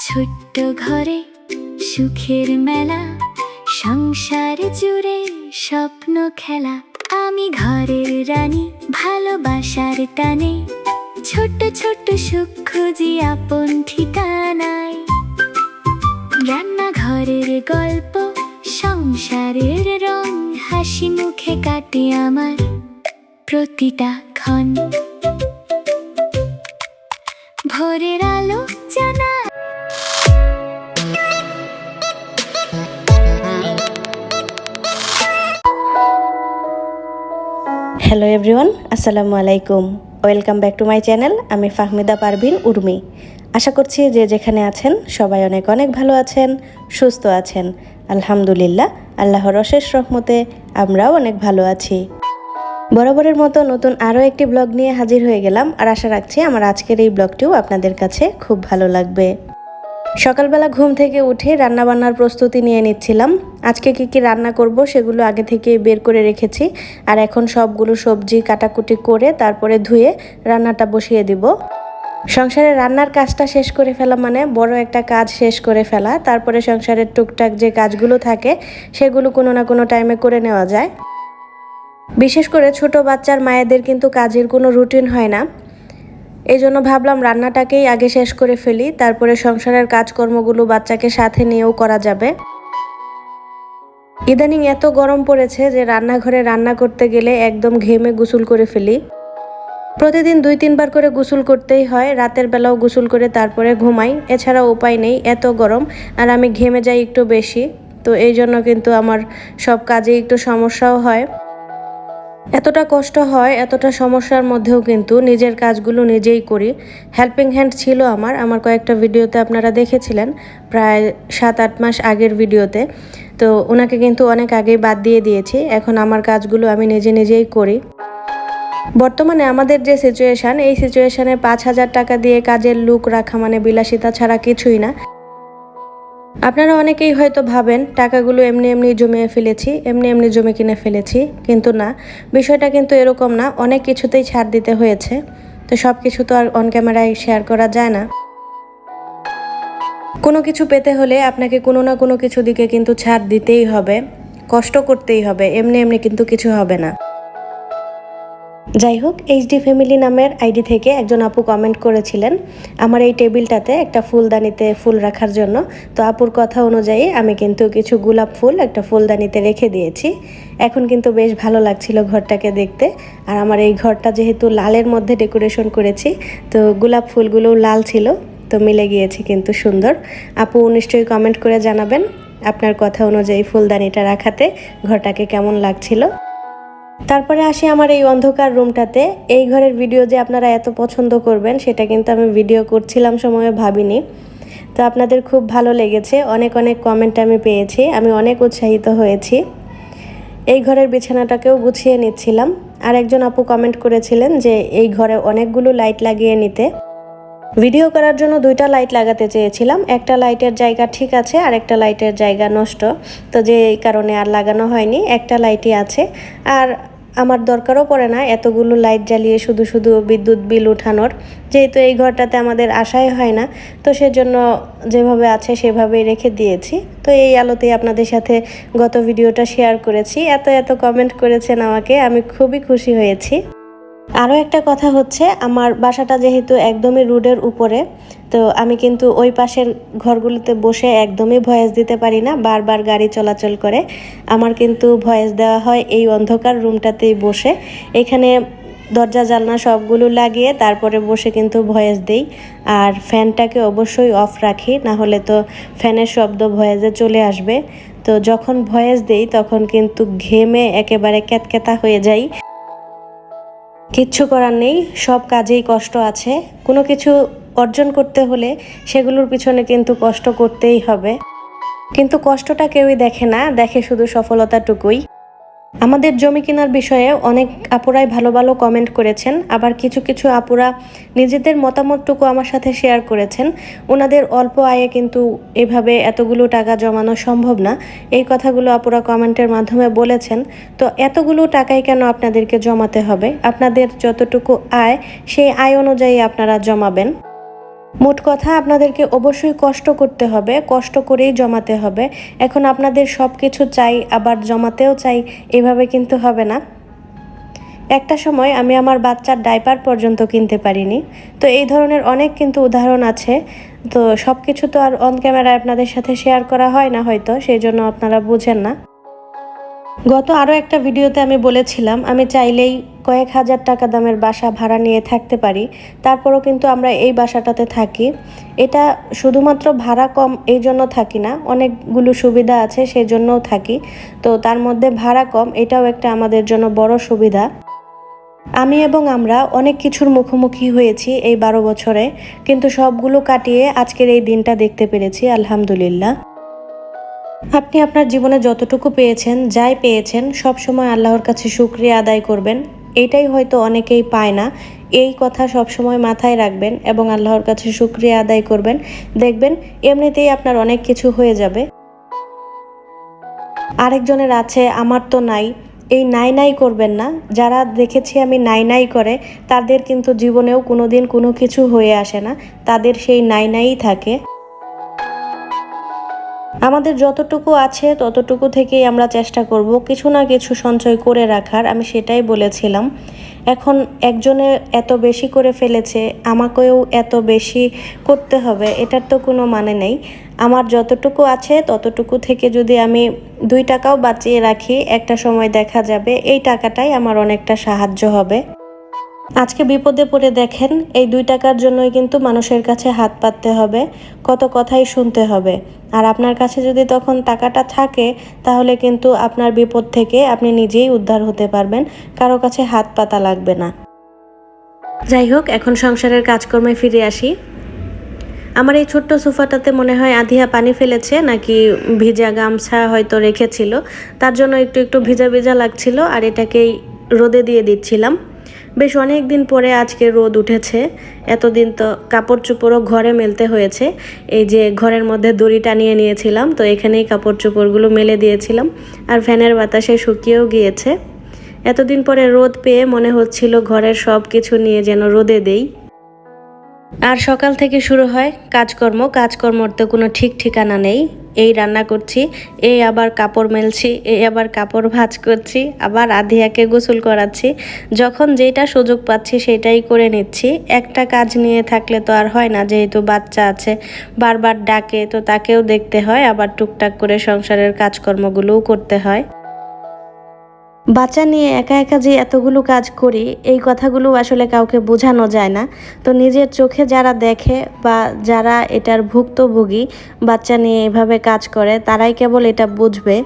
ছোট্ট ঘরে সুখের মেলা, সংসার জুড়ে স্বপ্ন খেলা। আমি ঘরের রানী, ভালোবাসার টানে ছোট্ট ছোট্ট সুখ খুঁজি আপন ঠিকানায়। রান্নাঘরের গল্প, সংসারের রং, হাসি মুখে কাটে আমার প্রতিটা ক্ষণ। ভোরের আলো জানা। হ্যালো এভরিওয়ান, আসসালামু আলাইকুম। Welcome back to my channel. আমি ফাহমিদা পারভিন উর্মি। আশা করছি যে যেখানে আছেন সবাই অনেক অনেক ভালো আছেন, সুস্থ আছেন। আলহামদুলিল্লাহ, আল্লাহর অশেষ রহমতে আমরাও অনেক ভালো আছি। বরাবরের মতো নতুন আরও একটি ব্লগ নিয়ে হাজির হয়ে গেলাম, আর আশা রাখছি আমার আজকের এই ব্লগটিও আপনাদের কাছে খুব ভালো লাগবে। সকালবেলা ঘুম থেকে উঠে রান্নাবান্নার প্রস্তুতি নিয়ে নিচ্ছিলাম। আজকে কি রান্না করব সেগুলো আগে থেকে বের করে রেখেছি, আর এখন সবগুলো সবজি কাটাকুটি করে তারপরে ধুয়ে রান্নাটা বসিয়ে দিব। সংসারের রান্নার কাজটা শেষ করে ফেলা মানে বড় একটা কাজ শেষ করে ফেলা। তারপরে সংসারের টুকটাক যে কাজগুলো থাকে সেগুলো কোনো না কোনো টাইমে করে নেওয়া যায়। বিশেষ করে ছোট বাচ্চার মায়েদের কিন্তু কাজের কোনো রুটিন হয় না। এই জন্য ভাবলাম রান্নাটাকেই আগে শেষ করে ফেলি, তারপরে সংসারের কাজকর্মগুলো বাচ্চাকে সাথে নিয়েও করা যাবে। ইদানিং এত গরম পড়েছে যে রান্নাঘরে রান্না করতে গেলে একদম ঘেমে গোসল করে ফেলি। প্রতিদিন 2-3 বার করে গোসল করতেই হয়, রাতের বেলাও গোসল করে তারপরে ঘুমাই। এছাড়া উপায় নেই, এত গরম আর আমি ঘেমে যাই একটু বেশি। তো এই জন্য কিন্তু আমার সব কাজে একটু সমস্যাও হয়। এতটা কষ্ট হয়, এতটা সমস্যার মধ্যেও কিন্তু নিজের কাজগুলো নিজেই করি। হেল্পিং হ্যান্ড ছিল আমার কয়েকটা ভিডিওতে আপনারা দেখেছিলেন, প্রায় 7-8 মাস আগের ভিডিওতে। তো ওনাকে কিন্তু অনেক আগেই বাদ দিয়ে দিয়েছি। এখন আমার কাজগুলো আমি নিজেই করি। বর্তমানে আমাদের যে সিচুয়েশান, এই সিচুয়েশানে 5,000 টাকা দিয়ে কাজের লোক রাখা মানে বিলাসিতা ছাড়া কিছুই না। আপনারা অনেকেই হয়তো ভাবেন টাকাগুলো এমনি জমিয়ে ফেলেছি, এমনি জমে কিনে ফেলেছি, কিন্তু না, বিষয়টা কিন্তু এরকম না। অনেক কিছুতেই ছাড় দিতে হয়েছে। তো সব কিছু তো আর অন ক্যামেরায় শেয়ার করা যায় না। কোনো কিছু পেতে হলে আপনাকে কোনো না কোনো কিছু দিকে কিন্তু ছাড় দিতেই হবে, কষ্ট করতেই হবে। এমনি কিন্তু কিছু হবে না। যাই হোক, এইচডি ফ্যামিলি নামের আইডি থেকে একজন আপু কমেন্ট করেছিলেন আমার এই টেবিলটাতে একটা ফুলদানিতে ফুল রাখার জন্য। তো আপুর কথা অনুযায়ী আমি কিন্তু কিছু গোলাপ ফুল একটা ফুলদানিতে রেখে দিয়েছি। এখন কিন্তু বেশ ভালো লাগছিল ঘরটাকে দেখতে। আর আমার এই ঘরটা যেহেতু লালের মধ্যে ডেকোরেশন করেছি, তো গোলাপ ফুলগুলোও লাল ছিল, তো মিলে গিয়েছে কিন্তু সুন্দর। আপু নিশ্চয়ই কমেন্ট করে জানাবেন আপনার কথা অনুযায়ী ফুলদানিটা রাখাতে ঘরটাকে কেমন লাগছিল। তারপরে আসি আমার এই অন্ধকার রুমটাতে। এই ঘরের ভিডিও যে আপনারা এত পছন্দ করবেন সেটা কিন্তু আমি ভিডিও করছিলাম সময়ে ভাবিনি। তো আপনাদের খুব ভালো লেগেছে, অনেক কমেন্ট আমি পেয়েছি, আমি অনেক উৎসাহিত হয়েছি। এই ঘরের বিছানাটাকেও গুছিয়ে নিচ্ছিলাম। আর একজন আপু কমেন্ট করেছিলেন যে এই ঘরে অনেকগুলো লাইট লাগিয়ে নিতে। ভিডিও করার জন্য 2টা লাইট লাগাতে চেয়েছিলাম, একটা লাইটের জায়গা ঠিক আছে আর একটা লাইটের জায়গা নষ্ট, তো যে কারণে আর লাগানো হয়নি। একটা লাইটই আছে, আর আমার দরকারও পড়ে না এতগুলো লাইট জ্বালিয়ে শুধু বিদ্যুৎ বিল উঠানোর, যেহেতু এই ঘরটাতে আমাদের আশাই হয় না। তো সেজন্য যেভাবে আছে সেভাবেই রেখে দিয়েছি। তো এই আলোতেই আপনাদের সাথে গত ভিডিওটা শেয়ার করেছি। এত কমেন্ট করেছেন আমাকে, আমি খুবই খুশি হয়েছি। আরও একটা কথা হচ্ছে, আমার বাসাটা যেহেতু একদমই রোডের উপরে, তো আমি কিন্তু ওই পাশের ঘরগুলোতে বসে একদমই ভয়েস দিতে পারি না, বারবার গাড়ি চলাচল করে। আমার কিন্তু ভয়েস দেওয়া হয় এই অন্ধকার রুমটাতেই বসে। এখানে দরজা জানলা সবগুলো লাগিয়ে তারপরে বসে কিন্তু ভয়েস দেই। আর ফ্যানটাকে অবশ্যই অফ রাখি, না হলে তো ফ্যানের শব্দ ভয়েসে চলে আসবে। তো যখন ভয়েস দেই তখন কিন্তু ঘেমে একেবারে ক্যাতক্যাতা হয়ে যাই। কিচ্ছু করার নেই, সব কাজেই কষ্ট আছে। কোনো কিছু অর্জন করতে হলে সেগুলোর পিছনে কিন্তু কষ্ট করতেই হবে, কিন্তু কষ্টটা কেউই দেখে না, দেখে শুধু সফলতাটুকুই। আমাদের জমি কেনার বিষয়ে অনেক আপুরাই ভালো কমেন্ট করেছেন, আবার কিছু আপুরা নিজেদের মতামতটুকু আমার সাথে শেয়ার করেছেন। ওনাদের অল্প আয়ে কিন্তু এভাবে এতগুলো টাকা জমানো সম্ভব না, এই কথাগুলো আপুরা কমেন্টের মাধ্যমে বলেছেন। তো এতগুলো টাকাই কেন আপনাদেরকে জমাতে হবে? আপনাদের যতটুকু আয় সেই আয় অনুযায়ী আপনারা জমাবেন। মোট কথা আপনাদেরকে অবশ্যই কষ্ট করতে হবে, কষ্ট করেই জমাতে হবে। এখন আপনাদের সব কিছু চাই আবার জমাতেও চাই, এভাবে কিন্তু হবে না। একটা সময় আমি আমার বাচ্চার ডাইপার পর্যন্ত কিনতে পারিনি। তো এই ধরনের অনেক কিন্তু উদাহরণ আছে। তো সব কিছু তো আর অন ক্যামেরায় আপনাদের সাথে শেয়ার করা হয় না হয়তো, সেই জন্য আপনারা বুঝেন না। গত আরও একটা ভিডিওতে আমি বলেছিলাম আমি চাইলেই কয়েক হাজার টাকা দামের বাসা ভাড়া নিয়ে থাকতে পারি, তারপরও কিন্তু আমরা এই বাসাটাতে থাকি। এটা শুধুমাত্র ভাড়া কম এই জন্য থাকি না, অনেকগুলো সুবিধা আছে সেই জন্যও থাকি। তো তার মধ্যে ভাড়া কম, এটাও একটা আমাদের জন্য বড় সুবিধা। আমি এবং আমরা অনেক কিছুর মুখোমুখি হয়েছি এই 12 বছরে, কিন্তু সবগুলো কাটিয়ে আজকের এই দিনটা দেখতে পেরেছি, আলহামদুলিল্লাহ। আপনি আপনার জীবনে যতটুকু পেয়েছেন, যাই পেয়েছেন, সব সময় আল্লাহর কাছে শুকরিয়া আদায় করবেন। এটাই হয়তো অনেকেই পায় না, এই কথা সব সময় মাথায় রাখবেন এবং আল্লাহর কাছে শুকরিয়া আদায় করবেন। দেখবেন এমনিতেই আপনার অনেক কিছু হয়ে যাবে। আরেকজনের আছে আমার তো নাই, এই নাই নাই করবেন না। যারা দেখেছি আমি নাই নাই করে, তাদের কিন্তু জীবনেও কোনোদিন কোনো কিছু হয়ে আসে না, তাদের সেই নাই নাই থাকে। আমাদের যতটুকু আছে ততটুকু থেকেই আমরা চেষ্টা করব কিছু না কিছু সঞ্চয় করে রাখার, আমি সেটাই বলেছিলাম। এখন একজনে এত বেশি করে ফেলেছে, আমাকেও এত বেশি করতে হবে, এটার তো কোনো মানে নেই। আমার যতটুকু আছে ততটুকু থেকে যদি আমি 2 টাকাও বাঁচিয়ে রাখি, একটা সময় দেখা যাবে এই টাকাটাই আমার অনেকটা সাহায্য হবে। আজকে বিপদে পড়ে দেখেন, এই 2 টাকার জন্যই কিন্তু মানুষের কাছে হাত পাততে হবে, কত কথাই শুনতে হবে। আর আপনার কাছে যদি তখন টাকাটা থাকে, তাহলে কিন্তু আপনার বিপদ থেকে আপনি নিজেই উদ্ধার হতে পারবেন, কারো কাছে হাত পাতা লাগবে না। যাই হোক, এখন সংসারের কাজকর্মে ফিরে আসি। আমার এই ছোট্ট সোফাটাতে মনে হয় আধিয়া পানি ফেলেছে, নাকি ভিজা গামছা হয়তো রেখেছিল, তার জন্য একটু একটু ভিজা ভিজা লাগছিল, আর এটাকেই রোদে দিয়ে দিচ্ছিলাম। বেশ অনেক দিন পরে আজকে রোদ উঠেছে, এতদিন তো কাপড় চোপড়ও ঘরে মেলতে হয়েছে। এই যে ঘরের মধ্যে দড়ি টানিয়ে নিয়েছিলাম, তো এখানেই কাপড় চোপড়গুলো মেলে দিয়েছিলাম, আর ফ্যানের বাতাসে শুকিয়েও গিয়েছে। এতদিন পরে রোদ পেয়ে মনে হচ্ছিল ঘরের সব কিছু নিয়ে যেন রোদে দেই। আর সকাল থেকে শুরু হয় কাজকর্মর তো কোনো ঠিক ঠিকানা নেই। এই রান্না করছি, এই আবার কাপড় মেলছি, এই আবার কাপড় ভাঁজ করছি, আবার আধিয়াকে গোসল করাচ্ছি। যখন যেটা সুযোগ পাচ্ছি সেটাই করে নিচ্ছি। একটা কাজ নিয়ে থাকলে তো আর হয় না, যেহেতু বাচ্চা আছে, বারবার ডাকে, তো তাকেও দেখতে হয়, আবার টুকটাক করে সংসারের কাজকর্মগুলোও করতে হয়। বাচ্চা নিয়ে একা একা যে এতগুলো কাজ করি, এই কথাগুলো আসলে কাউকে বোঝানো যায় না। তো নিজের চোখে যারা দেখে বা যারা এটার ভুক্তভোগী, বাচ্চা নিয়ে এভাবে কাজ করে, তারাই কেবল এটা বুঝবে।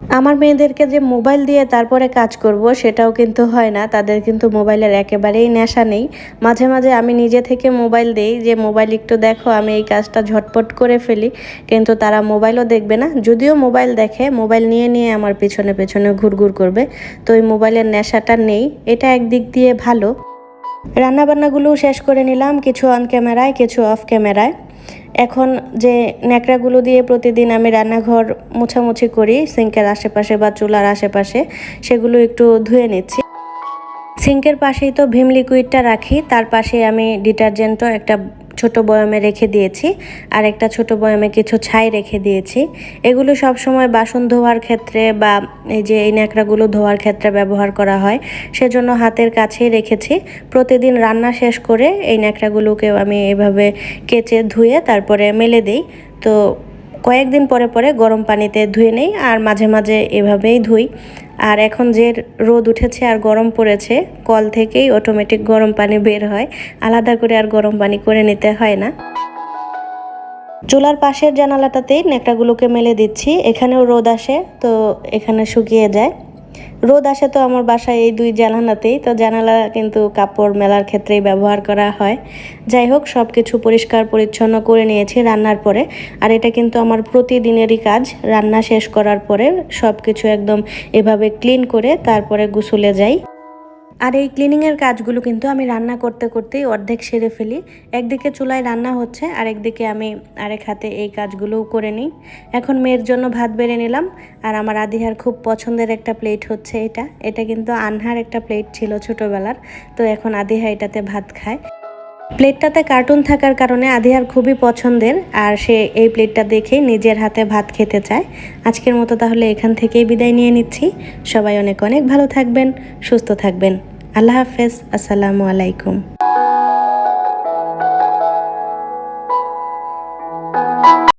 আমার মেয়েদেরকে যে মোবাইল দিয়ে তারপরে কাজ করব, সেটাও কিন্তু হয় না, তাদের কিন্তু মোবাইলের একেবারেই নেশা নেই। মাঝে মাঝে আমি নিজে থেকে মোবাইল দেই, যে মোবাইল একটু দেখো, আমি এই কাজটা ঝটপট করে ফেলি, কিন্তু তারা মোবাইলও দেখবে না। যদিও মোবাইল দেখে, মোবাইল নিয়ে নিয়ে আমার পেছনে পেছনে ঘুরঘুর করবে। তো ওই মোবাইলের নেশাটা নেই, এটা একদিক দিয়ে ভালো। রান্নাবান্নাগুলোও শেষ করে নিলাম, কিছু অন ক্যামেরায়, কিছু অফ ক্যামেরায়। এখন যে ন্যাকড়াগুলো দিয়ে প্রতিদিন আমি রান্নাঘর মোছামুছি করি, সিঙ্কের আশেপাশে বা চুলার আশেপাশে, সেগুলো একটু ধুয়ে নিচ্ছি। সিঙ্কের পাশেই তো ভিম লিকুইডটা রাখি, তার পাশে আমি ডিটারজেন্টও একটা ছোট বয়ামে রেখে দিয়েছি, আর একটা ছোট বয়ামে কিছু ছাই রেখে দিয়েছি। এগুলো সব সময় বাসন ধোয়ার ক্ষেত্রে বা এই যে এই ন্যাকড়াগুলো ধোয়ার ক্ষেত্রে ব্যবহার করা হয়, সেজন্য হাতের কাছেই রেখেছি। প্রতিদিন রান্না শেষ করে এই ন্যাকড়াগুলোকেও আমি এভাবে কেচে ধুয়ে তারপরে মেলে দিই। তো কয়েকদিন পরে পরে গরম পানিতে ধুয়ে নেই, আর মাঝে মাঝে এভাবেই ধুই। আর এখন যে রোদ উঠেছে আর গরম পড়েছে, কল থেকেই অটোমেটিক গরম পানি বের হয়, আলাদা করে আর গরম পানি করে নিতে হয় না। চুলার পাশের জানালাটাতেই ন্যাকড়াগুলোকে মেলে দিচ্ছি, এখানেও রোদ আসে, তো এখানে শুকিয়ে যায়। রোদ আসে তো আমার বাসায় এই 2 জানালাতেই, তো জানালা কিন্তু কাপড় মেলার ক্ষেত্রেই ব্যবহার করা হয়। যাই হোক, সব কিছু পরিষ্কার পরিচ্ছন্ন করে নিয়েছি রান্নার পরে। আর এটা কিন্তু আমার প্রতিদিনেরই কাজ, রান্না শেষ করার পরে সব কিছু একদম এভাবে ক্লিন করে তারপরে গোসলে যাই। আর এই ক্লিনিংয়ের কাজগুলো কিন্তু আমি রান্না করতে করতেই অর্ধেক সেরে ফেলি। একদিকে চুলায় রান্না হচ্ছে, আর একদিকে আমি আরেক হাতে এই কাজগুলোও করে নিই। এখন মেয়ের জন্য ভাত বেড়ে নিলাম, আর আমার আদিহার খুব পছন্দের একটা প্লেট হচ্ছে এটা কিন্তু আনহার একটা প্লেট ছিল ছোটোবেলার, তো এখন আদিহা এটাতে ভাত খায়। প্লেটটাতে কার্টুন থাকার কারণে আদিয়ার খুবই পছন্দের, আর সে এই প্লেটটা দেখেই নিজের হাতে ভাত খেতে চায়। আজকের মতো তাহলে এখান থেকেই বিদায় নিয়ে নিচ্ছি। সবাই অনেক অনেক ভালো থাকবেন, সুস্থ থাকবেন। আল্লাহ হাফেজ, আসসালামু আলাইকুম।